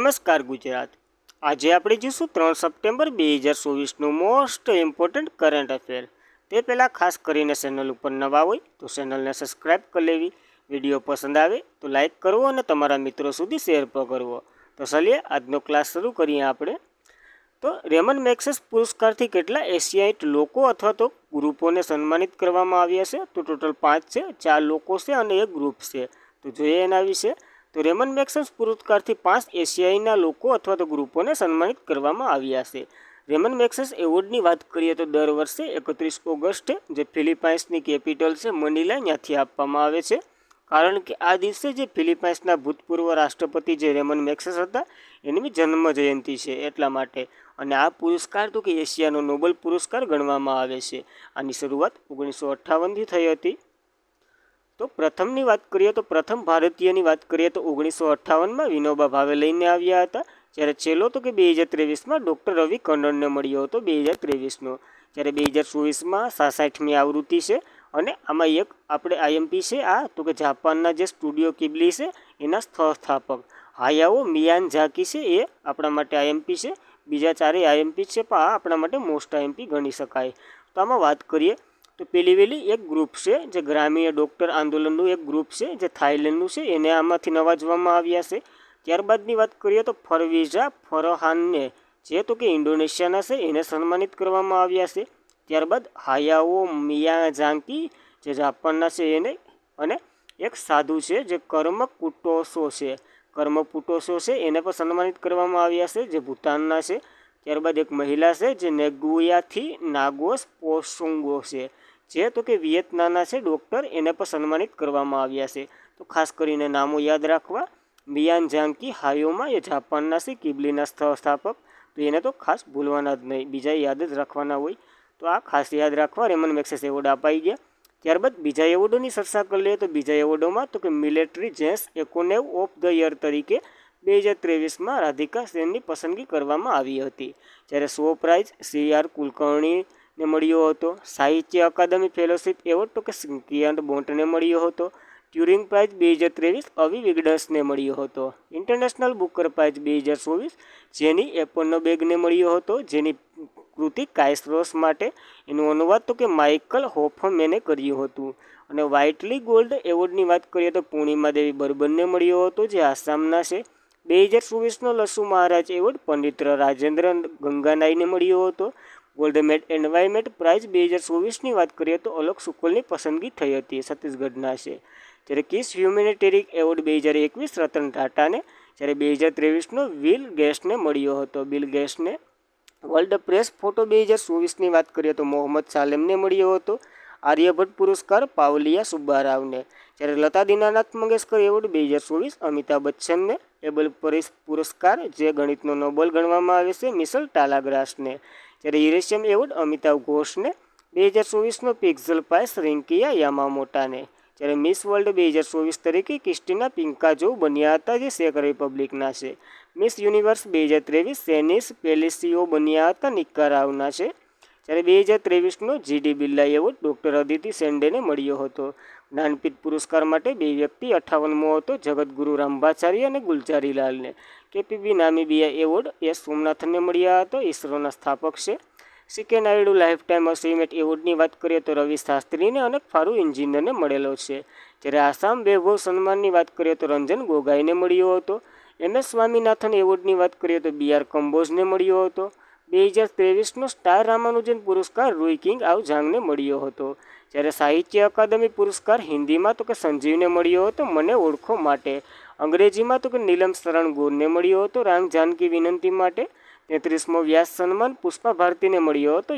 નમસ્કાર ગુજરાત। આજે આપણે જોઈશું 3 સપ્ટેમ્બર 2024નું મોસ્ટ ઇમ્પોર્ટન્ટ કરંટ અફેર। તે પહેલાં ખાસ કરીને ચેનલ ઉપર નવા હોય તો ચેનલને સબસ્ક્રાઈબ કરી લેવી, વિડીયો પસંદ આવે તો લાઇક કરવો અને તમારા મિત્રો સુધી શેર પણ કરવો। તો ચાલીએ આજનો ક્લાસ શરૂ કરીએ આપણે। તો રેમન મેગ્સેસે પુરસ્કારથી કેટલા એશિયાઇટ લોકો અથવા તો ગ્રુપોને સન્માનિત કરવામાં આવ્યા છે? તો ટોટલ 5 છે, 4 લોકો છે અને એક ગ્રુપ છે। તો જોઈએ એના વિશે। તો રેમન મેગ્સેસે પુરસ્કારથી 5 એશિયાઈના લોકો અથવા તો ગ્રુપોને સન્માનિત કરવામાં આવ્યા છે। રેમન મેગ્સેસે એવોર્ડની વાત કરીએ તો દર વર્ષે 31 ઓગસ્ટે જે ફિલિપાઇન્સની કેપિટલ છે મનીલા, ત્યાંથી આપવામાં આવે છે। કારણ કે આ દિવસે જે ફિલિપાઇન્સના ભૂતપૂર્વ રાષ્ટ્રપતિ જે રેમન મેગ્સેસે હતા એની જન્મ જયંતિ છે એટલા માટે। અને આ પુરસ્કાર તો કે એશિયાનો નોબેલ પુરસ્કાર ગણવામાં આવે છે। આની શરૂઆત 1958થી થઈ હતી। તો પ્રથમની વાત કરીએ તો પ્રથમ ભારતીયની વાત કરીએ તો 1958માં વિનોબા ભાવે લઈને આવ્યા હતા। જ્યારે છેલ્લો તો કે 2023માં ડૉક્ટર રવિ કન્નરને મળ્યો હતો 2023નો। જ્યારે 2024માં 66મી આવૃત્તિ છે અને આમાં એક આપણે આઈએમપી છે આ તો કે જાપાનના જે સ્ટુડિયો કિબલી છે એના સ્થાપક હાયાઓ મિયાઝાકી છે એ આપણા માટે આઈએમપી છે। બીજા ચારેય આઈએમપી છે પણ આ આપણા માટે મોસ્ટ આઈએમપી ગણી શકાય। તો આમાં વાત કરીએ તો પેલી એક ગ્રુપ છે જે ગ્રામીય ડૉક્ટર આંદોલનનું એક ગ્રુપ છે જે થાઈલેન્ડનું છે, એને આમાંથી નવાજવામાં આવ્યા છે। ત્યારબાદની વાત કરીએ તો ફરવીઝા ફરહાનને જે તો કે ઇન્ડોનેશિયાના છે એને સન્માનિત કરવામાં આવ્યા છે। ત્યારબાદ હાયાઓ મિયાઝાકી જે જાપાનના છે એને, અને એક સાધુ છે જે કર્મપુટોસો છે એને પણ સન્માનિત કરવામાં આવ્યા છે જે ભૂતાનના છે। ત્યારબાદ એક મહિલા છે જે નેગુયાથી નાગોસ પોસુંગો છે જે તો કે વિયેતનામના છે ડૉક્ટર, એને પણ સન્માનિત કરવામાં આવ્યા છે। તો ખાસ કરીને નામો યાદ રાખવા, મિયાઝાકી હાયોમા એ જાપાનના છે કિબલીના સ્થાપક, તો એને તો ખાસ ભૂલવાના જ નહીં, બીજા યાદ જ રાખવાના હોય। તો આ ખાસ યાદ રાખવા રેમન મેગ્સેસે એવોર્ડ અપાઈ ગયા। ત્યારબાદ બીજા એવોર્ડોની ચર્ચા કરી લઈએ તો બીજા એવોર્ડોમાં તો કે મિલિટરી જેન્સ એકોનેવ ઓફ ધ યર તરીકે 2023માં રાધિકા સેનની પસંદગી કરવામાં આવી હતી। જ્યારે શો પ્રાઇઝ CR કુલકર્ણીને મળ્યો હતો। સાહિત્ય અકાદમી ફેલોશિપ એવોર્ડ તો કે કિયાન બોન્ટને મળ્યો હતો। ટ્યુરિંગ પ્રાઇઝ 2023 અવી વિગડસને મળ્યો હતો। ઇન્ટરનેશનલ બુકર પ્રાઇઝ 2024 જેની એપનબેગને મળ્યો હતો, જેની કૃતિ કાઇસરોસ માટે એનું અનુવાદ તો કે માઇકલ હોફમેને કર્યું હતું। અને વ્હાઇટલી ગોલ્ડ એવોર્ડની વાત કરીએ તો પૂર્ણિમા દેવી બર્બનને મળ્યો હતો જે આસામના છે। 2024નો લસુ મહારાજ એવોર્ડ પંડિત રાજેન્દ્ર ગંગાનાઈને મળ્યો હતો। ગોલ્ડ એન્વાયરમેન્ટ પ્રાઇઝ 2024ની વાત કરીએ તો અલોક શુક્લની પસંદગી થઈ હતી, છત્તીસગઢના છે। જ્યારે કિસ હ્યુમેનિટેરિયન એવોર્ડ 2021 રતન ટાટાને, જ્યારે 2023નો બિલ ગેટ્સને મળ્યો હતો, બિલ ગેટ્સને। વર્લ્ડ પ્રેસ ફોટો 2024ની વાત કરીએ તો મોહમ્મદ સાલેમને મળ્યો હતો। આર્યભટ્ટ પુરસ્કાર પાવલિયા સુબ્બારાવને। જ્યારે લતા દીનાનાથ મંગેશકર એવોર્ડ 2024 અમિતાભ બચ્ચનને। એબલ પુરસ્કાર જે ગણિતનો નોબેલ ગણવામાં આવે છે મિશેલ ટાલાગ્રાસને। જ્યારે યુરેશિયમ એવોર્ડ અમિતાવ ઘોષને। 2024નો પિક્સેલ પ્રાઇઝ રિંકિયા યામામોટાને। જ્યારે મિસ વર્લ્ડ 2024 તરીકે ક્રિસ્ટિના પિંકાજોવ બન્યા હતા જે ચેક રિપબ્લિકના છે। મિસ યુનિવર્સ 2023 સેનિસ પેલિસિયો બન્યા હતા નિકારાગુઆના છે। જ્યારે 2023નો GD Birla award doctor Aditi શેન્ડેને મળ્યો હતો। જ્ઞાનપીઠ પુરસ્કાર માટે 2 વ્યક્તિ 58મો હતો જગતગુરુ રામભાચાર્ય અને ગુલજારીલાલને। KPB નામીબિયા એવોર્ડ એસ સોમનાથનને મળ્યા હતો, ઇસરોના સ્થાપક છે। CK Naidu lifetime achievement એવોર્ડની વાત કરીએ તો રવિ શાસ્ત્રીને અને ફારુ એન્જિનિયરને મળેલો છે। જ્યારે આસામ વૈભવ સન્માનની વાત કરીએ તો રંજન ગોગાઈને મળ્યો હતો। MS સ્વામીનાથન એવોર્ડની વાત કરીએ તો BR કંબોજને મળ્યો હતો। 2023નો સ્ટાર રામાનુજન પુરસ્કાર રૂઈ કિંગ આવ ઝાંગને મળ્યો હતો। જ્યારે સાહિત્ય અકાદમી પુરસ્કાર હિન્દીમાં તો કે સંજીવને મળ્યો હતો મને ઓળખો માટે। અંગ્રેજીમાં તો કે નીલમ શરણ ગોરને મળ્યો હતો રાંગ જાનકી વિનંતી માટે। 33મો વ્યાસ સન્માન પુષ્પા ભારતીને મળ્યો હતો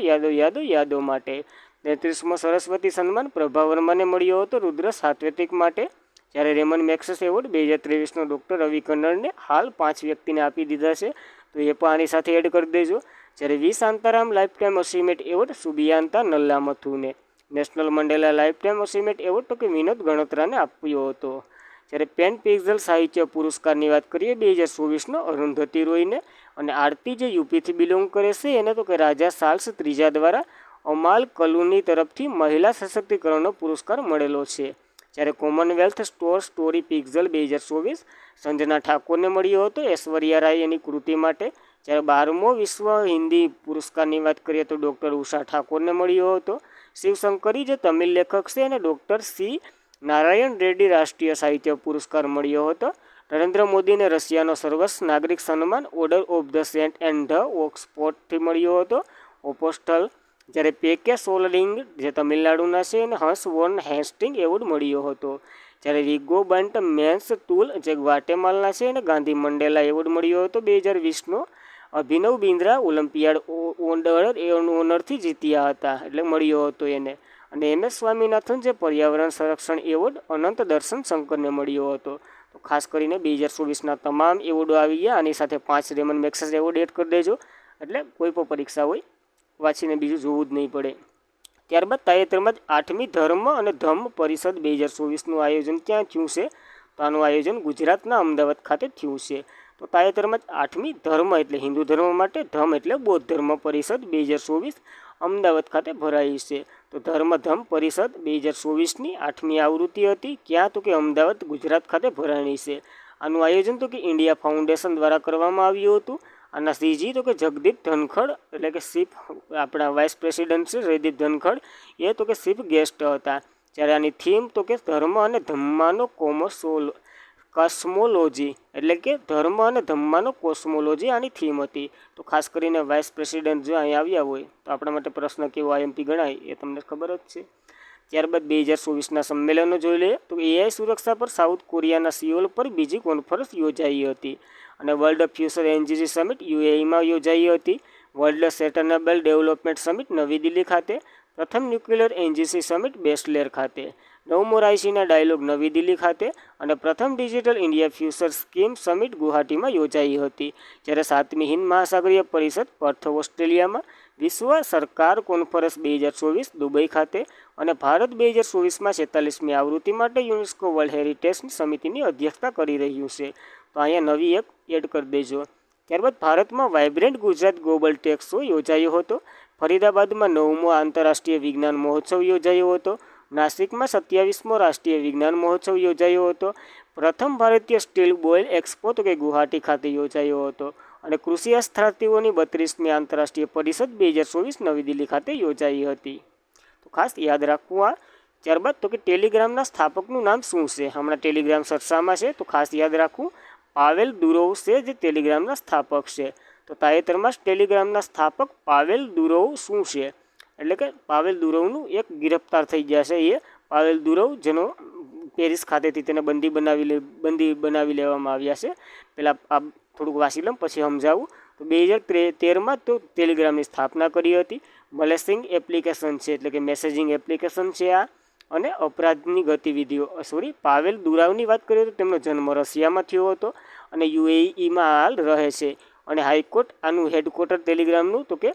યાદો માટે। 33મો સરસ્વતી સન્માન પ્રભા વર્માને મળ્યો હતો રુદ્ર સાત્વિક માટે। જ્યારે રેમન મેગ્સેસે એવોર્ડ 2023નો ડૉક્ટર રવિ કન્નરને હાલ 5 વ્યક્તિને આપી દીધા છે, તો એ પણ આની સાથે એડ કરી દેજો। જ્યારે V Shantaram lifetime achievement award સુબિયાન્તા નલ્લામથુને। National Mandela lifetime achievement award તો કે વિનોદ ગણોત્રાને આપ્યો હતો। જ્યારે પેન પિક્સેલ સાહિત્ય પુરસ્કારની વાત કરીએ 2024નો અરુંધતી રોયને, અને આરતી જે યુપીથી બિલોંગ કરે છે એને તો કે રાજા ચાર્લ્સ ત્રીજા દ્વારા અમાલ કલુની તરફથી મહિલા સશક્તિકરણનો પુરસ્કાર મળેલો છે। જ્યારે કોમનવેલ્થ સ્ટોરી પિક્ઝલ 2024 સંજના ઠાકોરને મળ્યો હતો ઐશ્વર્યા રાય એની કૃતિ માટે. જ્યારે 12મો વિશ્વ હિન્દી પુરસ્કારની વાત કરીએ તો ડૉક્ટર ઉષા ઠાકોરને મળ્યો હતો. શિવશંકરી જે તમિલ લેખક છે અને ડૉક્ટર સી નારાયણ રેડ્ડી રાષ્ટ્રીય સાહિત્ય પુરસ્કાર મળ્યો હતો. નરેન્દ્ર મોદીને રશિયાનો સર્વોચ્ચ નાગરિક સન્માન order of the saint and the ઓક્સફોર્ડથી મળ્યો હતો ઓપોસ્ટલ. જ્યારે પેકે સોલરિંગ જે તમિલનાડુના છે અને હંસ વોન હેસ્ટિંગ એવોર્ડ મળ્યો હતો. જ્યારે રિગોબન્ટ મેન્સ ટૂલ જે ગ્વાટેમાલના છે અને ગાંધી મંડેલા એવોર્ડ મળ્યો હતો 2020નો. અભિનવ બિંદ્રા ઓલિમ્પિયાડ ઓનરથી જીત્યા હતા એટલે મળ્યો હતો એને. અને MS સ્વામીનાથન જે પર્યાવરણ સંરક્ષણ એવોર્ડ અનંત દર્શન શંકરને મળ્યો હતો. તો ખાસ કરીને 2024ના તમામ એવોર્ડો આવી ગયા. આની સાથે 5 રેમન મેગ્સેસે એવોર્ડ એડ કરી દેજો એટલે કોઈ પણ પરીક્ષા હોય વાંચીને બીજું જોવું જ નહીં પડે. ત્યારબાદ તાજેતરમાં જ 8મી ધર્મ અને ધમ્મ પરિષદ 2024નું આયોજન ક્યાં થયું છે? તો આનું આયોજન ગુજરાતના અમદાવાદ ખાતે થયું છે. તો તાજેતરમાં જ 8મી ધર્મ એટલે હિન્દુ ધર્મ માટે, ધમ્મ એટલે બૌદ્ધ ધર્મ પરિષદ 2024 અમદાવાદ ખાતે ભરાઈ છે. તો ધર્મ પરિષદ 2024ની 8મી આવૃત્તિ હતી. ક્યાં? તો કે અમદાવાદ ગુજરાત ખાતે ભરાણી છે. આનું આયોજન તો કે ઇન્ડિયા ફાઉન્ડેશન દ્વારા કરવામાં આવ્યું હતું. આના સીજી તો કે જગદીપ ધનખડ એટલે કે ચીફ આપણા વાઇસ પ્રેસિડેન્ટ છે જયદીપ ધનખડ એ તો કે ચીફ ગેસ્ટ હતા. જ્યારે આની થીમ તો કે ધર્મ અને ધમ્માનો કોસ્મોલોજી એટલે કે ધર્મ અને ધમ્માનો કોસ્મોલોજી આની થીમ હતી. તો ખાસ કરીને વાઇસ પ્રેસિડેન્ટ જો અહીં આવ્યા હોય તો આપણા માટે પ્રશ્ન કેવો IMP ગણાય એ તમને ખબર જ છે. ત્યારબાદ 2024ના સંમેલનો જોઈ લઈએ તો AI સુરક્ષા પર સાઉથ કોરિયાના સિયોલ પર બીજી કોન્ફરન્સ યોજાઈ હતી. અને વર્લ્ડ ફ્યુચર NGC સમિટ UAEમાં યોજાઈ હતી. વર્લ્ડ સસ્ટેનેબલ ડેવલપમેન્ટ સમિટ નવી દિલ્હી ખાતે. પ્રથમ ન્યુક્લિયર NGC સમિટ બેસલેર ખાતે. 9મો રાયસીના ડાયલોગ નવી દિલ્હી ખાતે. અને પ્રથમ digital India future scheme summit ગુવાહાટીમાં યોજાઈ હતી. જ્યારે 7મી હિન્દ મહાસાગરીય પરિષદ પર્થ ઓસ્ટ્રેલિયામાં. વિશ્વ સરકાર કોન્ફરન્સ 2024 દુબઈ ખાતે. અને ભારત 2024માં 46મી આવૃત્તિ માટે યુનેસ્કો વર્લ્ડ હેરિટેજ સમિતિની અધ્યક્ષતા કરી રહ્યું છે. તો અહીંયા નવી એક એડ કરી દેજો. ત્યારબાદ ભારતમાં vibrant Gujarat global tech show યોજાયો હતો. ફરીદાબાદમાં 9મો આંતરરાષ્ટ્રીય વિજ્ઞાન મહોત્સવ યોજાયો હતો. નાસિકમાં 27મો રાષ્ટ્રીય વિજ્ઞાન મહોત્સવ યોજાયો હતો. પ્રથમ ભારતીય સ્ટીલ બોઇલ એક્સપો તો કે ગુવાહાટી ખાતે યોજાયો હતો. અને કૃષિ અર્થશાસ્ત્રીઓની 32મી આંતરરાષ્ટ્રીય પરિષદ 2024 નવી દિલ્હી ખાતે યોજાઈ હતી. તો ખાસ યાદ રાખવું આ. ત્યારબાદ તો કે ટેલિગ્રામના સ્થાપકનું નામ શું છે? હમણાં ટેલિગ્રામ ચર્ચામાં છે તો ખાસ યાદ રાખવું. પાવેલ દુરોવ છે જે ટેલિગ્રામના સ્થાપક છે. તો તાજેતરમાં ટેલિગ્રામના સ્થાપક પાવેલ દુરોવ શું છે? એટલે કે પાવેલ દુરોવનું એક ગિરફ્તાર થઈ ગયા છે. એ પાવેલ દુરોવ જેનો પેરિસ ખાતેથી તેને બંદી બનાવી લેવામાં આવ્યા છે. પહેલાં આ થોડુંક વાંચી લઉં પછી સમજાવું. તો 2013માં તો ટેલિગ્રામની સ્થાપના કરી હતી. મલેસિંગ એપ્લિકેશન છે એટલે કે મેસેજિંગ એપ્લિકેશન છે આ. અને અપરાધની ગતિવિધિઓ પાવેલ દુરાવની વાત કરીએ તો તેમનો જન્મ રશિયામાં થયો હતો અને UAEમાં હાલ રહે છે. અને હાઈકોર્ટ આનું હેડક્વાર્ટર ટેલિગ્રામનું તો કે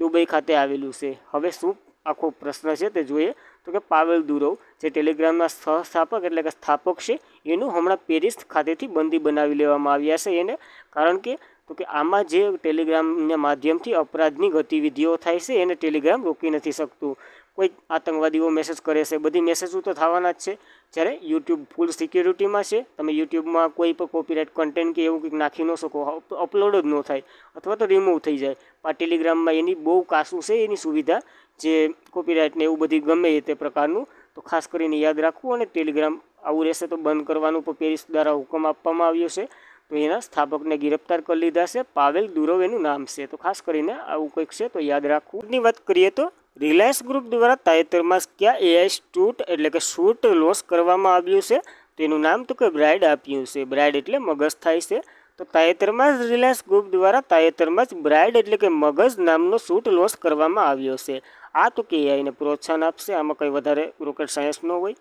દુબઈ ખાતે આવેલું છે. હવે શું આખો પ્રશ્ન છે તે જોઈએ. તો કે પાવેલ દુરોવ જે ટેલિગ્રામના સહસ્થાપક એટલે કે સ્થાપક છે એનું હમણાં પેરિસ ખાતેથી બંદી બનાવી લેવામાં આવ્યા છે એને. કારણ કે તો કે આમાં જે ટેલિગ્રામના માધ્યમથી અપરાધની ગતિવિધિઓ થાય છે એને ટેલિગ્રામ રોકી નથી શકતું. કોઈ આતંકવાદીઓ મેસેજ કરે છે, બધી મેસેજો તો થવાના જ છે. જ્યારે યુટ્યુબ ફૂલ સિક્યોરિટીમાં છે. તમે યુટ્યુબમાં કોઈ પણ કોપીરાઇટ કન્ટેન્ટ કે એવું કંઈક નાખી ન શકો, અપલોડ જ ન થાય અથવા તો રિમૂવ થઈ જાય. આ ટેલિગ્રામમાં એની બહુ કાસું છે એની સુવિધા જે કોપીરાઇટને એવું બધી ગમે તે પ્રકારનું. તો ખાસ કરીને યાદ રાખવું. અને ટેલિગ્રામ આવું રહેશે તો બંધ કરવાનું પણ પેરિસ દ્વારા હુકમ આપવામાં આવ્યો છે. તો એના સ્થાપકને ગિરફ્તાર કરી લીધા છે. પાવેલ દુરોવ એનું નામ છે. તો ખાસ કરીને આવું કંઈક છે તો યાદ રાખવું. ની વાત કરીએ તો રિલાયન્સ ગ્રુપ દ્વારા તાજેતરમાં ક્યાં AI સ્ટૂટ એટલે કે સૂટ લોન્ચ કરવામાં આવ્યું છે? તો એનું નામ તો કે બ્રાઇડ આપ્યું છે. બ્રાઇડ એટલે મગજ થાય છે. તો તાજેતરમાં જ રિલાયન્સ ગ્રુપ દ્વારા તાજેતરમાં જ બ્રાઇડ એટલે કે મગજ નામનો સૂટ લોન્ચ કરવામાં આવ્યો છે. આ તો કે AIને પ્રોત્સાહન આપશે. આમાં કંઈ વધારે રોકેટ સાયન્સ ન હોય.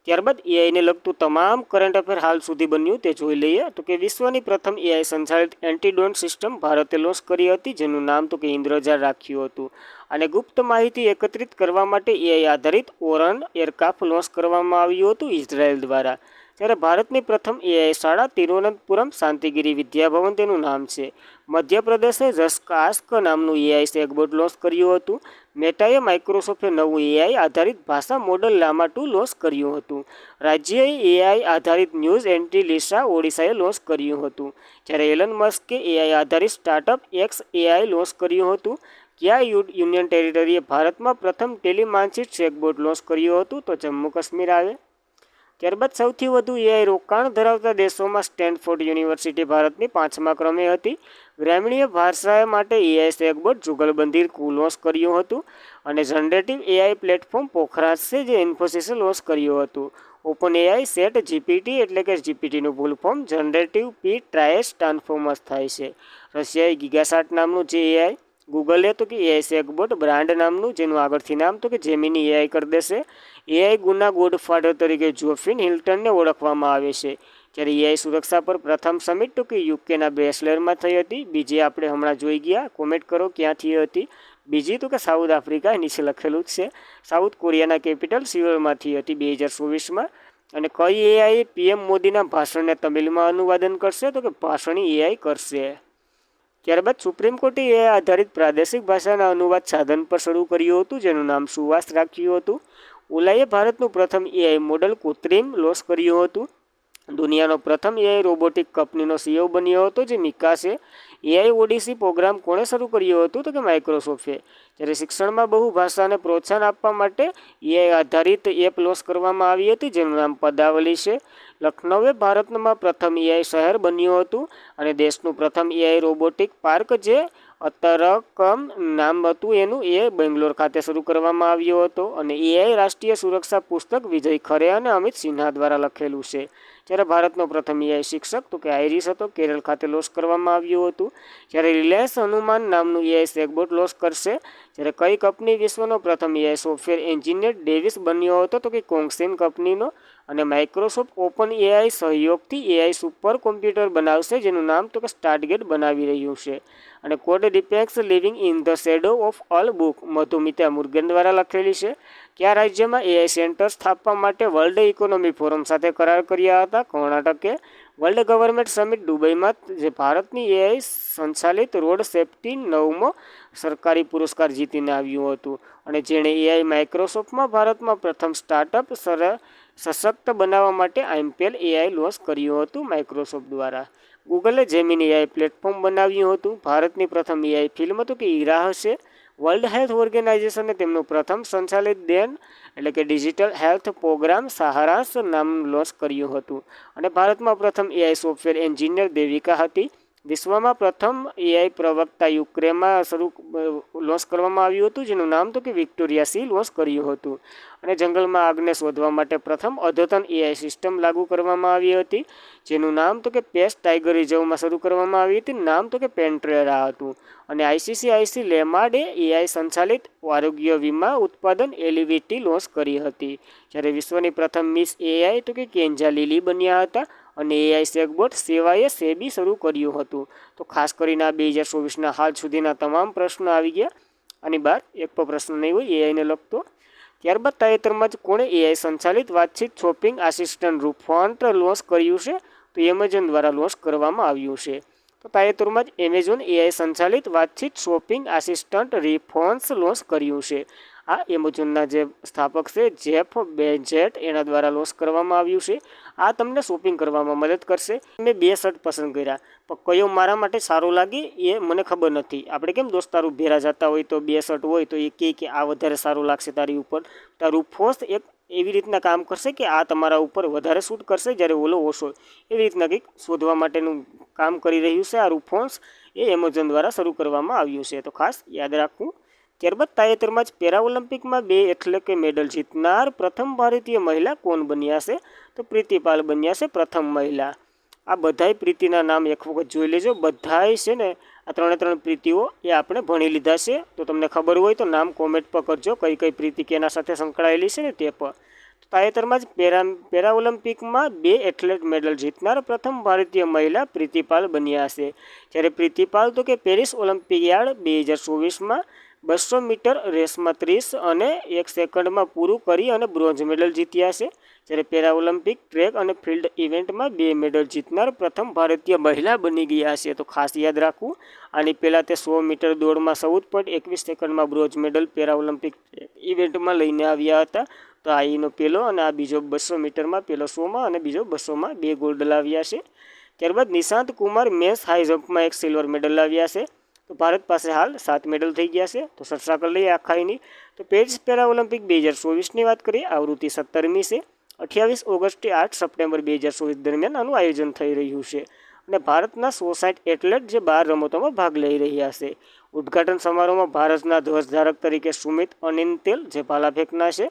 ત્યારબાદ AIને લગતું તમામ કરંટ અફેર હાલ સુધી બન્યું તે જોઈ લઈએ. તો કે વિશ્વની પ્રથમ AI સંચાલિત એન્ટીડોન સિસ્ટમ ભારતે લોન્ચ કરી હતી જેનું નામ તો કે ઇન્દ્રજાળ રાખ્યું હતું. અને ગુપ્ત માહિતી એકત્રિત કરવા માટે AI આધારિત ઓરન એરક્રાફ્ટ લોન્ચ કરવામાં આવ્યું હતું ઇઝરાયલ દ્વારા. જ્યારે ભારતની પ્રથમ AI શાળા તિરુવનંતપુરમ શાંતિગીરી વિદ્યાભવન તેનું નામ છે. મધ્યપ્રદેશે જસ્કાસ્ક નામનું AI ચેટબોટ લોન્ચ કર્યું હતું. મેટાએ માઇક્રોસોફ્ટે નવું એઆઈ આધારિત ભાષા મોડલ લામા 2 લોન્ચ કર્યું હતું. રાજ્યએ એઆઈ આધારિત ન્યૂઝ એન્ટ્રી લિસા ઓડિશાએ લોન્ચ કર્યું હતું. જ્યારે એલન મસ્કે એઆઈ આધારિત સ્ટાર્ટઅપ એક્સ એઆઈ લોન્ચ કર્યું હતું. કયા યુનિયન ટેરિટરીએ ભારતમાં પ્રથમ ટેલિમાનસિસ ચેકબોટ લોન્ચ કર્યું હતું? તો જમ્મુ કાશ્મીર આવે. ત્યારબાદ સૌથી વધુ એઆઈ રોકાણ ધરાવતા દેશોમાં સ્ટેનફોર્ડ યુનિવર્સિટી ભારતની 5મા ક્રમે હતી. ગ્રામીણ ભાષા માટે એઆઈ ચેકબોટ જુગલબંધી લોન્ચ કર્યું હતું. અને જનરેટિવ એઆઈ પ્લેટફોર્મ પોખરાજ છે જે ઇન્ફોસિસે લોન્ચ કર્યું હતું. ઓપન એઆઈ સેટ જીપીટી એટલે કે જીપીટીનું ફૂલ ફોર્મ જનરેટિવ પી ટ્રાયસ ટ્રાન્સફોર્મર્સ થાય છે. રશિયાએ ગીગાસાટ નામનું જે એઆઈ, ગૂગલે તો કે એઆઈ ચેકબોટ બ્રાન્ડ નામનું, જેનું આગળથી નામ તો કે જેમિની એઆઈ કરી દેશે. એઆઈ ગુના ગોડફાધર તરીકે જોફિન હિલ્ટનને ઓળખવામાં આવે છે. જ્યારે એઆઈ સુરક્ષા પર પ્રથમ સમિટ તો કે યુકેના બેચલરમાં થઈ હતી. બીજી આપણે હમણાં જોઈ ગયા, કોમેન્ટ કરો ક્યાંથી હતી. બીજી તો કે સાઉથ આફ્રિકા, નીચે લખેલું જ છે. સાઉથ કોરિયાના કેપિટલ સિયોલમાંથી હતી 2024માં. અને કઈ એઆઈ પીએમ મોદીના ભાષણને તમિલમાં અનુવાદન કરશે? તો કે ભાષણી એઆઈ કરશે. ત્યારબાદ સુપ્રીમ કોર્ટે એઆઈ આધારિત પ્રાદેશિક ભાષાના અનુવાદ સાધન પર શરૂ કર્યું હતું, જેનું નામ સુવાસ રાખ્યું હતું. ઓલાએ ભારતનું પ્રથમ એઆઈ મોડલ કૃત્રિમ લોન્ચ કર્યું હતું. દુનિયાનો પ્રથમ એઆઈ રોબોટિક કંપનીનો સીઈઓ બન્યો હતો, જે મિકા છે. એઆઈ ઓડિસી પ્રોગ્રામ કોણે શરૂ કર્યો હતો? તો કે માઇક્રોસોફ્ટે. જ્યારે શિક્ષણમાં બહુભાષાને પ્રોત્સાહન આપવા માટે એઆઈ આધારિત એપ લોન્ચ કરવામાં આવી હતી, જેનું નામ પદાવલી છે. લખનૌએ ભારતમાં પ્રથમ એઆઈ શહેર બન્યું હતું. અને દેશનું પ્રથમ એઆઈ રોબોટિક પાર્ક, જે અતરકમ નામ હતું એનું, એ બેંગ્લોર ખાતે શરૂ કરવામાં આવ્યો હતો. અને એઆઈ રાષ્ટ્રીય સુરક્ષા પુસ્તક વિજય ખરે અને અમિત સિન્હા દ્વારા લખેલું છે. જ્યારે ભારતનો પ્રથમ એઆઈ શિક્ષક તો કે આઈરિસ હતો, કેરળ ખાતે લોન્ચ કરવામાં આવ્યું હતું. જ્યારે રિલાયન્સ હનુમાન નામનું એઆઈ ચેકબોટ લોન્ચ કરશે. જ્યારે કઈ કંપની વિશ્વનો પ્રથમ એઆઈ સોફ્ટવેર એન્જિનિયર ડેવિસ બન્યો હતો? તો કે કોંગસેન કંપનીનો. અને માઇક્રોસોફ્ટ ઓપન એઆઈ સહયોગથી એઆઈ સુપર કોમ્પ્યુટર બનાવશે, જેનું નામ તો કે સ્ટાર્ટગેટ બનાવી રહ્યું છે. અને કોડ ડિપેક્સ living in the shadow of AI book Madhumita Murgan દ્વારા લખેલી છે. કયા રાજ્યમાં એઆઈ સેન્ટર સ્થાપવા માટે વર્લ્ડ ઇકોનોમી ફોરમ સાથે કરાર કર્યા હતા? કર્ણાટકે. વર્લ્ડ ગવર્મેન્ટ સમિટ દુબઈમાં, જે ભારતની એઆઈ સંચાલિત રોડ સેફ્ટી 9મો સરકારી પુરસ્કાર જીતીને આવ્યું હતું. અને જેણે એઆઈ માઇક્રોસોફ્ટમાં ભારતમાં પ્રથમ સ્ટાર્ટઅપ સશક્ત બનાવવા માટે આઈમ્પેલ એઆઈ લોન્ચ કર્યું હતું માઇક્રોસોફ્ટ દ્વારા. ગૂગલે જેમિની એઆઈ પ્લેટફોર્મ બનાવ્યું હતું. ભારતની પ્રથમ એઆઈ ફિલ્મ તો કે ઈરાહ છે. વર્લ્ડ હેલ્થ ઓર્ગેનાઇઝેશને તેમનું પ્રથમ સંચાલિત દેન એટલે કે ડિજિટલ હેલ્થ પ્રોગ્રામ સહારાસ નામ લોન્ચ કર્યું હતું. અને ભારતમાં પ્રથમ એઆઈ સોફ્ટવેર એન્જિનિયર દેવિકા હતી. વિશ્વમાં પ્રથમ એઆઈ પ્રવક્તા યુક્રેનમાં લોન્ચ કરવામાં આવ્યું હતું, જેનું નામ તો કે વિક્ટોરિયા સી લોન્ચ કર્યું હતું. અને જંગલમાં આગને શોધવા માટે પ્રથમ અદ્યતન એઆઈ સિસ્ટમ લાગુ કરવામાં આવી હતી, જેનું નામ તો કે પેસ્ટ ટાઈગર રિઝર્વમાં શરૂ કરવામાં આવી હતી. નામ તો કે પેન્ટ્રેરા હતું. અને આઈસીસીઆઈસી લેમાર્ડે એઆઈ સંચાલિત આરોગ્ય વીમા ઉત્પાદન એલિવિટી લોન્ચ કરી હતી. જ્યારે વિશ્વની પ્રથમ મિસ એઆઈ તો કે કેન્જા લીલી બન્યા હતા. અને એઆઈ ચેકબોટ સેવાએ સેબી શરૂ કર્યું હતું. તો ખાસ કરીને આ 2024ના હાલ સુધીના તમામ પ્રશ્નો આવી ગયા. આની બહાર એક પણ પ્રશ્ન નહીં હોય એઆઈને લગતો. ત્યારબાદ તાજેતરમાં જ કોણે એઆઈ સંચાલિત વાતચીત શોપિંગ આસિસ્ટન્ટ રૂફોન્ટ લોન્ચ કર્યું છે? તો એમેઝોન દ્વારા લોન્ચ કરવામાં આવ્યું છે. તો તાજેતરમાં જ એમેઝોન એઆઈ સંચાલિત વાતચીત શોપિંગ આસિસ્ટન્ટ રીફોન્સ લોન્ચ કર્યું છે. આ એમેઝોનના જે સ્થાપક છે જેફ બેઝેટ, એના દ્વારા લોન્ચ કરવામાં આવ્યું છે. આ તમને શોપિંગ કરવામાં મદદ કરશે. મેં 2 શર્ટ પસંદ કર્યા, પણ કયો મારા માટે સારો લાગે એ મને ખબર નથી. આપણે કેમ દોસ્તારો ભેરા જતા હોય તો 2 શર્ટ હોય તો એ કહે કે આ વધારે સારું લાગશે તારી ઉપર. તો રૂફોસ એક એવી રીતના કામ કરશે કે આ તમારા ઉપર વધારે શૂટ કરશે, જ્યારે ઓલો ઓછો. એવી રીતના કંઈક શોધવા માટેનું કામ કરી રહ્યું છે આ રૂફોન્સ. એ એમેઝોન દ્વારા શરૂ કરવામાં આવ્યું છે, તો ખાસ યાદ રાખવું. ત્યારબાદ તાજેતરમાં જ પેરા ઓલિમ્પિકમાં 2 એટલે કે મેડલ જીતનાર પ્રથમ ભારતીય મહિલા કોણ બન્યા છે? તો પ્રીતિપાલ બન્યા છે પ્રથમ મહિલા. આ બધાય પ્રીતિના નામ એક વખત જોઈ લેજો. બધાય છે ને આ 3 પ્રીતિઓ એ આપણે ભણી લીધા છે. તો તમને ખબર હોય તો નામ કોમેન્ટ પર કરજો, કઈ કઈ પ્રીતિ કેના સાથે સંકળાયેલી છે ને તે પર. તાજેતરમાં જ પેરા ઓલિમ્પિકમાં 2 એથ્લેટ મેડલ જીતનાર પ્રથમ ભારતીય મહિલા પ્રીતિપાલ બન્યા છે. જ્યારે પ્રીતિપાલ તો કે પેરિસ ઓલિમ્પિયાડ 2024માં 200 મીટર રેસમાં 30 અને 1 સેકન્ડમાં પૂરું કરી અને બ્રોન્ઝ મેડલ જીત્યા છે. જ્યારે પેરાઓલિમ્પિક ટ્રેક અને ફિલ્ડ ઇવેન્ટમાં 2 મેડલ જીતનાર પ્રથમ ભારતીય મહિલા બની ગયા છે. તો ખાસ યાદ રાખવું. આની પહેલાં તે 100 મીટર દોડમાં 14.21 સેકન્ડમાં બ્રોન્ઝ મેડલ પેરાઓલિમ્પિક ઇવેન્ટમાં લઈને આવ્યા હતા. તો આ એનો પહેલો અને આ બીજો 200 મીટરમાં, પહેલો 100માં અને બીજો 200માં 2 ગોલ્ડ લાવ્યા છે. ત્યારબાદ નિશાંત કુમાર મેન્સ હાઈ જમ્પમાં 1 સિલ્વર મેડલ લાવ્યા છે. તો ભારત પાસે હાલ 7 મેડલ થઈ ગયા છે. તો ચર્ચા કરી લઈએ આખા એની. તો પેરિસ પેરાઓલિમ્પિક 2024ની વાત કરીએ. આવૃત્તિ 17મી છે. 28 ઓગસ્ટથી 8 સપ્ટેમ્બર 2024 દરમિયાન આનું આયોજન થઈ રહ્યું છે. અને ભારતના 160 એથ્લેટ જે 12 રમતોમાં ભાગ લઈ રહ્યા છે. ઉદ્ઘાટન સમારોહમાં ભારતના ધ્વજધારક તરીકે સુમિત અનિન્ટેલ જે ભાલા ફેંકના છે,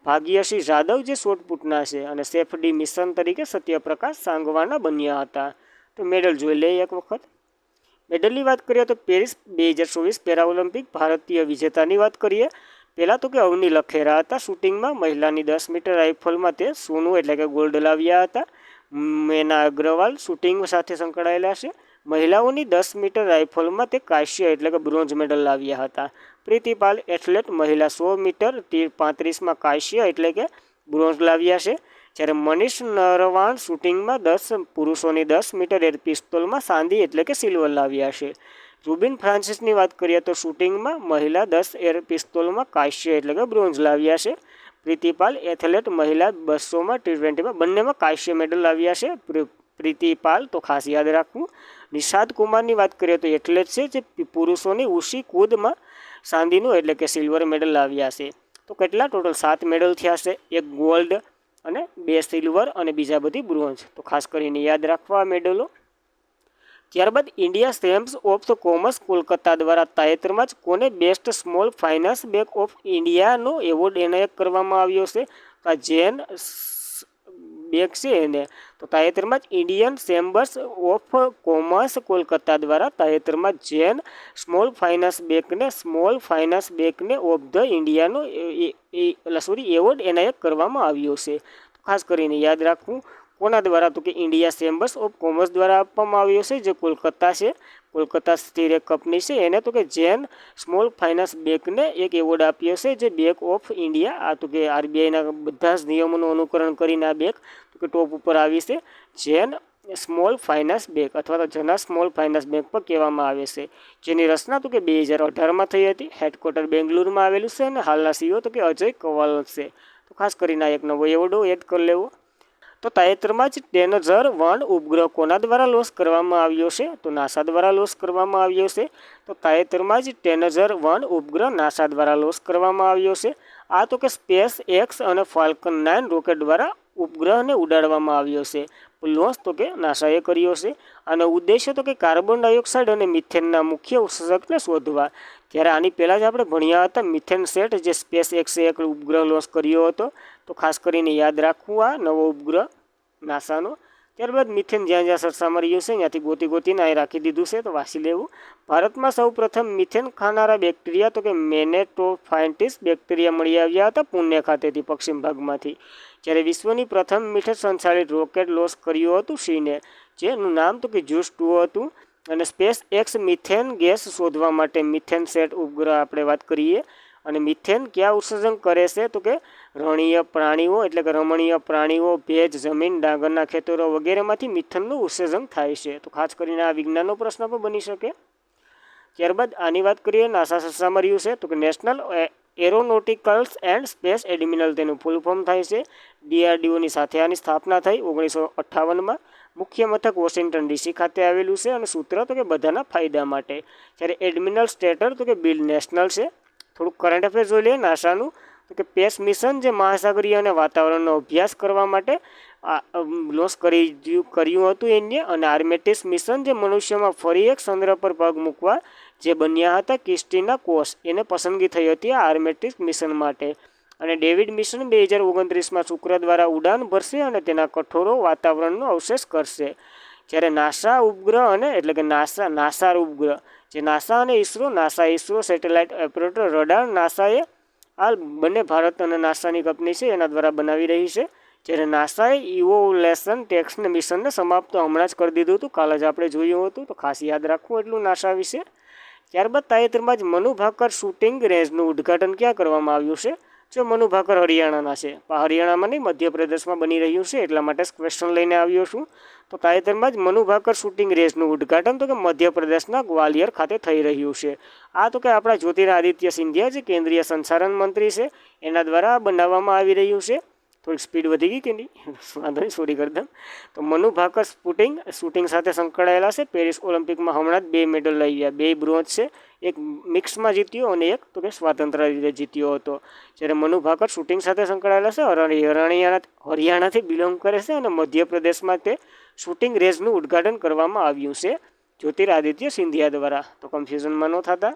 ભાગ્યસિંહ જાદવ જે શોટપુટના છે અને સેફ ડી મિશન તરીકે સત્યપ્રકાશ સાંગવાના બન્યા હતા. તો મેડલ જોઈ લઈએ એક વખત. મેડલની વાત કરીએ તો પેરિસ 2024 પેરાઓલિમ્પિક ભારતીય વિજેતાની વાત કરીએ. પહેલાં તો કે અવની લખેરા હતા શૂટિંગમાં. મહિલાની 10 મીટર રાઇફલમાં તે સોનું એટલે કે ગોલ્ડ લાવ્યા હતા. મેના અગ્રવાલ શૂટિંગ સાથે સંકળાયેલા છે. મહિલાઓની 10 મીટર રાઇફલમાં તે કાશ્ય એટલે કે બ્રોન્ઝ મેડલ લાવ્યા હતા. પ્રીતિપાલ એથ્લેટ મહિલા 100 મીટર તીર 35માં કાશ્ય એટલે કે બ્રોન્ઝ લાવ્યા છે. જ્યારે મનીષ નરવાણ શૂટિંગમાં પુરુષોની 10 મીટર એર પિસ્તોલમાં ચાંદી એટલે કે સિલ્વર લાવ્યા છે. રૂબિન ફ્રાન્સિસની વાત કરીએ તો શૂટિંગમાં મહિલા 10 એર પિસ્તોલમાં કાશ્ય એટલે કે બ્રોન્ઝ લાવ્યા છે. પ્રીતિપાલ એથ્લેટ મહિલા 200માં T20માં બંનેમાં કાશ્ય મેડલ લાવ્યા છે. પ્રીતિપાલ તો ખાસ યાદ રાખવું. નિશાંત કુમારની વાત કરીએ તો એથ્લેટ છે જે પુરુષોની ઉશી કૂદમાં ચાંદીનું એટલે કે સિલ્વર મેડલ લાવ્યા છે. તો કેટલા ટોટલ 7 મેડલ થયા છે. 1 ગોલ્ડ અને 2 સિલ્વર અને બીજા બધી બ્રોન્ઝ. તો ખાસ કરીને યાદ રાખવા મેડલો. ત્યારબાદ India chamber of the commerce Kolkata દ્વારા તાજેતરમાં જ કોને best small finance bank of ઇન્ડિયાનો એવોર્ડ એનાયત કરવામાં આવ્યો છે. તો આ જેન બેંક છે એને તો તાજેતરમાં જ Indian chambers of commerce Kolkata દ્વારા તાજેતરમાં જેન સ્મોલ ફાઇનાન્સ બેંકને ઓફ ધ ઇન્ડિયાનો એવોર્ડ એનાયત કરવામાં આવ્યો છે. ખાસ કરીને યાદ રાખવું. કોના દ્વારા? તો કે ઇન્ડિયા ચેમ્બર્સ ઓફ કોમર્સ દ્વારા આપવામાં આવ્યો છે જે કોલકાતા છે. કોલકાતા સ્થિર એક કંપની છે એને તો કે જેન સ્મોલ ફાઇનાન્સ બેંકને એક એવોર્ડ આપ્યો છે જે બેંક ઓફ ઇન્ડિયા આ તો કે આરબીઆઈના બધા જ નિયમોનું અનુકરણ કરીને આ બેંક તો કે ટોપ ઉપર આવી છે. જેન સ્મોલ ફાઇનાન્સ બેંક અથવા તો જના સ્મોલ ફાઇનાન્સ બેંક પર કહેવામાં આવે છે. જેની રચના તો કે 2018માં થઈ હતી. હેડક્વાર્ટર બેંગ્લુરુમાં આવેલું છે અને હાલના સીઈઓ તો કે અજય કવાલ છે. તો ખાસ કરીને આ એક નવો એવોર્ડ એડ કરી લેવો. તો તાજેતરમાં જ ટેનઝર-1 ઉપગ્રહ કોના દ્વારા લોન્ચ કરવામાં આવ્યો છે? તો નાસા દ્વારા લોન્ચ કરવામાં આવ્યો છે. તો તાજેતરમાં જ ટેનઝર-1 ઉપગ્રહ નાસા દ્વારા લોન્ચ કરવામાં આવ્યો છે. આ તો કે સ્પેસ એક્સ અને ફાલ્કન 9 રોકેટ દ્વારા ઉપગ્રહને ઉડાડવામાં આવ્યો છે. લોન્ચ તો કે નાસાએ કર્યો છે. આનો ઉદ્દેશ્ય તો કે કાર્બન ડાયોક્સાઇડ અને મિથેનના મુખ્ય ઉત્સર્જકને શોધવા. ત્યારે આની પહેલાં જ આપણે ભણ્યા હતા મિથેન સેટ જે સ્પેસ એક્સે એક ઉપગ્રહ લોન્ચ કર્યો હતો. તો ખાસ કરીને યાદ રાખવું આ નવો ઉપગ્રહ નાસાનો. ત્યારબાદ મિથેન જ્યાં જ્યાં ચર્ચામાં રહ્યું છે ત્યાંથી ગોતીને અહીં રાખી દીધું છે તો વાંચી લેવું. ભારતમાં સૌ પ્રથમ મિથેન ખાનારા બેક્ટેરિયા તો કે મેનેટોફાઇટિસ બેક્ટેરિયા મળી આવ્યા હતા પુણે ખાતેથી પશ્ચિમ ભાગમાંથી. જ્યારે વિશ્વની પ્રથમ મીઠે સંચાલિત રોકેટ લોન્ચ કર્યું હતું ચીને જેનું નામ તો કે JUICE-2 હતું. અને સ્પેસ એક્સ મિથેન ગેસ શોધવા માટે મિથેન સેટ ઉપગ્રહ આપણે વાત કરીએ. અને મિથેન ક્યાં ઉત્સર્જન કરે છે? તો કે રમણીય પ્રાણીઓ, ભેજ, જમીન, ડાંગરના ખેતરો વગેરેમાંથી મિથેનનું ઉત્સર્જન થાય છે. તો ખાસ કરીને આ વિજ્ઞાનનો પ્રશ્ન પણ બની શકે. ત્યારબાદ આની વાત કરીએ નાસા ચર્ચામાં રહ્યું છે તો કે નેશનલ એરોનોટિકલ્સ એન્ડ સ્પેસ એડમિનલ તેનું ફૂલ ફોર્મ થાય છે. DRDOની સાથે આની સ્થાપના થઈ 1958માં. મુખ્ય મથક વોશિંગ્ટન DC ખાતે આવેલું છે અને સૂત્ર તો કે બધાના ફાયદા માટે. જ્યારે એડમિનલ સ્ટેટર તો કે બિલ નેશનલ છે. થોડુંક કરંટ અફેર જોઈ લઈએ નાસાનું. તો કે સ્પેસ મિશન જે મહાસાગરીય અને વાતાવરણનો અભ્યાસ કરવા માટે લોન્ચ કર્યું હતું એને. અને આર્ટેમિસ મિશન જે મનુષ્યમાં ફરી એક ચંદ્ર પર પગ મૂકવા જે બન્યા હતા ક્રિસ્ટીના કોસ એને પસંદગી થઈ હતી આ આર્ટેમિસ મિશન માટે. અને ડેવિડ મિશન 2029માં શુક્ર દ્વારા ઉડાન ભરશે અને તેના કઠોરો વાતાવરણનો અવશેષ કરશે. જ્યારે નાસા ઉપગ્રહ અને એટલે કે નાસા ઉપગ્રહ જે નાસા અને ઇસરો સેટેલાઇટ ઓપરેટર રડાર નાસાએ આ બંને ભારત અને નાસાની કંપની છે એના દ્વારા બનાવી રહી છે. જ્યારે નાસાએ ઇવોલ્યુશન ટેક્સ મિશનને સમાપ્ત હમણાં જ કરી દીધું હતું. કાલે જ આપણે જોયું હતું તો ખાસ યાદ રાખવું એટલું નાસા વિશે. ત્યારબાદ તાજેતરમાં જ મનુ ભાકર શૂટિંગ રેન્જનું ઉદ્ઘાટન ક્યાં કરવામાં આવ્યું છે? જો મનુ ભાકર હરિયાણાના છે, હરિયાણામાં નહીં મધ્યપ્રદેશમાં બની રહ્યું છે, એટલા માટે ક્વેશ્ચન લઈને આવ્યો છું. તો તાજેતરમાં જ મનુ ભાકર શૂટિંગ રેન્જનું ઉદ્ઘાટન તો કે મધ્યપ્રદેશના ગ્વાલિયર ખાતે થઈ રહ્યું છે. આ તો કે આપણા જ્યોતિરાદિત્ય સિંધિયા જે કેન્દ્રીય સંચાલન મંત્રી છે એના દ્વારા બનાવવામાં આવી રહ્યું છે. થોડીક સ્પીડ વધી ગઈ કે નહીં, વાંધો નહીં, સોરી કરી દઉં. તો મનુ ભાકર શૂટિંગ સાથે સંકળાયેલા છે. પેરિસ ઓલિમ્પિકમાં હમણાં જ 2 મેડલ લઈ ગયા, 2 બ્રોન્ઝ છે, એક મિક્સમાં જીત્યો અને એક તો કે સ્વાતંત્ર્ય રીતે જીત્યો હતો. જ્યારે મનુ ભાકર શૂટિંગ સાથે સંકળાયેલા છે, હરિયાણાથી બિલોંગ કરે છે અને મધ્યપ્રદેશમાં તે શૂટિંગ રેન્જનું ઉદ્ઘાટન કરવામાં આવ્યું છે જ્યોતિરાદિત્ય સિંધિયા દ્વારા. તો કન્ફ્યુઝનમાં ન થતા.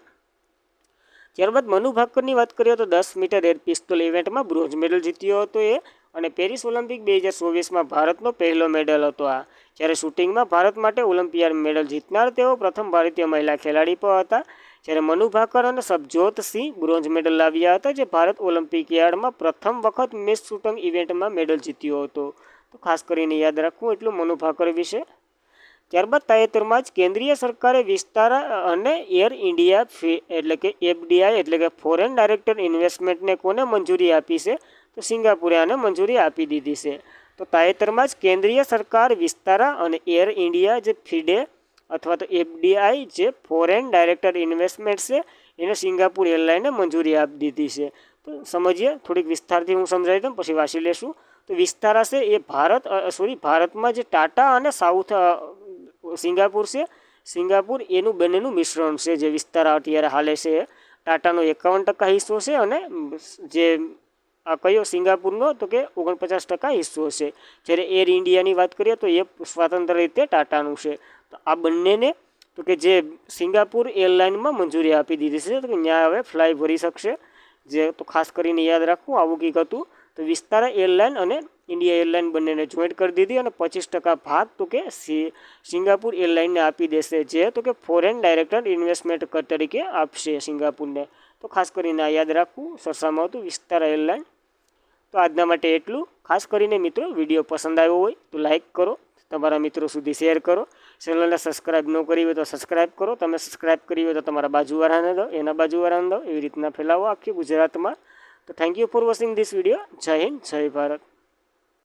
ત્યારબાદ મનુ ભાકરની વાત કરીએ તો 10 મીટર એર પિસ્તોલ ઇવેન્ટમાં બ્રોન્ઝ મેડલ જીત્યો હતો એ, અને પેરિસ ઓલિમ્પિક 2024માં ભારતનો પહેલો મેડલ હતો આ. જ્યારે શૂટિંગમાં ભારત માટે ઓલિમ્પિયાડ મેડલ જીતનાર તેઓ પ્રથમ ભારતીય મહિલા ખેલાડી પણ હતા. જ્યારે મનુ ભાકર અને સબજોત સિંહ બ્રોન્ઝ મેડલ લાવ્યા હતા, જે ભારત ઓલિમ્પિક યાર્ડમાં પ્રથમ વખત મિસ શૂટિંગ ઇવેન્ટમાં મેડલ જીત્યો હતો. તો ખાસ કરીને યાદ રાખવું એટલું મનુ ભાકર વિશે. ત્યારબાદ તાજેતરમાં જ કેન્દ્રીય સરકારે વિસ્તારા અને એર ઇન્ડિયા એટલે કે એફડીઆઈ એટલે કે ફોરેન ડાયરેક્ટ ઇન્વેસ્ટમેન્ટને કોને મંજૂરી આપી છે? તો સિંગાપુરે આને મંજૂરી આપી દીધી છે. તો તાજેતરમાં જ કેન્દ્રીય સરકાર વિસ્તારા અને એર ઇન્ડિયા જે ફીડે અથવા તો એફડીઆઈ જે ફોરેન ડાયરેક્ટ ઇન્વેસ્ટમેન્ટ છે એને સિંગાપુર એરલાઇનને મંજૂરી આપી દીધી છે. તો સમજીએ, થોડીક વિસ્તારથી હું સમજાવી દઉં પછી વાંચી લેશું. તો વિસ્તારા છે એ ભારતમાં જે ટાટા અને સિંગાપુર છે, સિંગાપુર એનું બંનેનું મિશ્રણ છે. જે વિસ્તારા અત્યારે હાલે છે ટાટાનો 51% હિસ્સો છે અને જે આ કયો સિંગાપુરનો તો કે 49% હિસ્સો છે. જ્યારે એર ઇન્ડિયાની વાત કરીએ તો એ સ્વતંત્ર રીતે ટાટાનું છે. તો આ બંનેને તો કે જે સિંગાપુર એરલાઇનમાં મંજૂરી આપી દીધી છે, તો કે ત્યાં હવે ફ્લાય ભરી શકશે. જે તો ખાસ કરીને યાદ રાખવું, આવું કંઈક હતું. તો વિસ્તારા એરલાઇન અને ઇન્ડિયા એરલાઇન બંનેને જોઈન્ટ કરી દીધી અને 25% ભાગ તો કે સિંગાપુર એરલાઇનને આપી દેશે, જે તો કે ફોરેન ડાયરેક્ટ ઇન્વેસ્ટમેન્ટ તરીકે આપશે સિંગાપુરને. તો ખાસ કરીને આ યાદ રાખવું, સરસામાં હતું વિસ્તારા એરલાઇન. તો આજના માટે એટલું. ખાસ કરીને મિત્રો વિડીયો પસંદ આવ્યો હોય તો લાઇક કરો, તમારા મિત્રો સુધી શેર કરો. ચેનલને સબસ્ક્રાઈબ ન કરી હોય તો સબસ્ક્રાઈબ કરો. તમે સબસ્ક્રાઈબ કરી હોય તો તમારા બાજુવાળાને દો, એના બાજુવાળાને દો. એવી રીતના ફેલાવો આખી ગુજરાતમાં. તો thank you for watching this video. જય હિન્દ, જય ભારત.